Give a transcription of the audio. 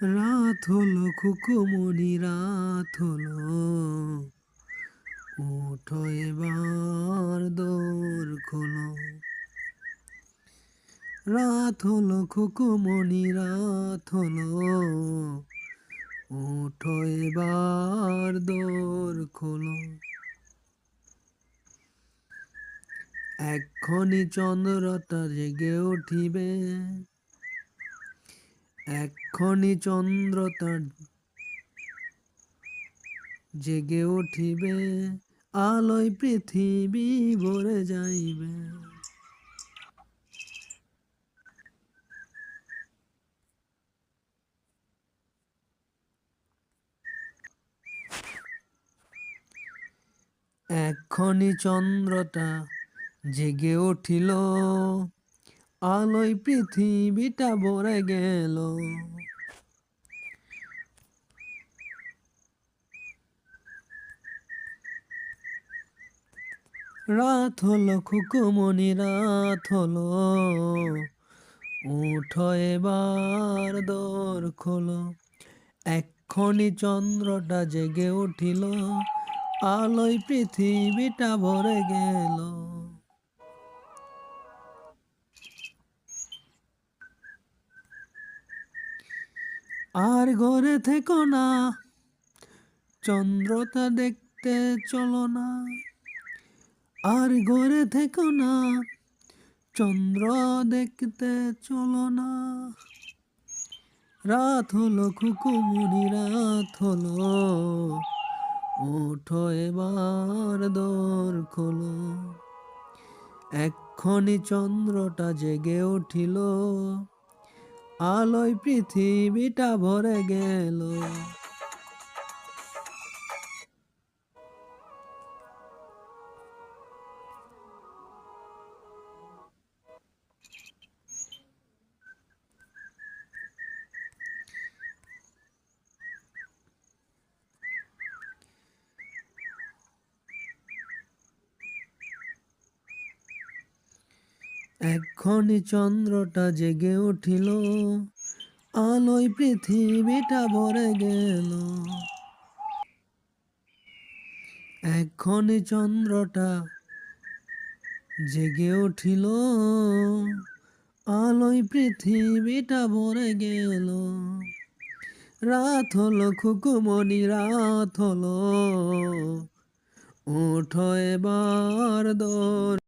রাত হলো খুকুমনি রাত হলো, ওঠো এবার দোর খোলো। রাত হলো খুকুমনি রাত হলো, ওঠো এবার দোর খোলো। এক্ষণি চন্দ্রটা জেগে উঠিবে, এক্ষণি চন্দ্রটা জেগে উঠিবে, আলোয় পৃথিবী ভরে যাইবে। এক্ষণি চন্দ্রটা জেগে উঠিল, আলোয় পৃথিবীটা ভরে গেল। রাত হলো খুকুমনি রাত হলো, উঠো এবার দোর খোলো। এক্ষণি চন্দ্রটা জেগে উঠিল, আলোয় পৃথিবীটা ভরে গেল। আর ঘরে থেকো না, চন্দ্রটা দেখতে চলো না। আর ঘরে থেকো না, চন্দ্র দেখতে চলো না। রাত হলো খুকুমনি রাত হলো, ওঠো এবার দোর খোলো। এক্ষণি চন্দ্রটা জেগে উঠিল, আলোয় পৃথিবীটা ভরে গেল। এক্ষণি চন্দ্রটা জেগে উঠিল, আলোয় পৃথিবীটা ভরে গেল। এক্ষণি চন্দ্রটা জেগে উঠিল, আলোয় পৃথিবীটা ভরে গেল। রাত হলো খুকুমনি রাত হলো, ওঠো এবার দোর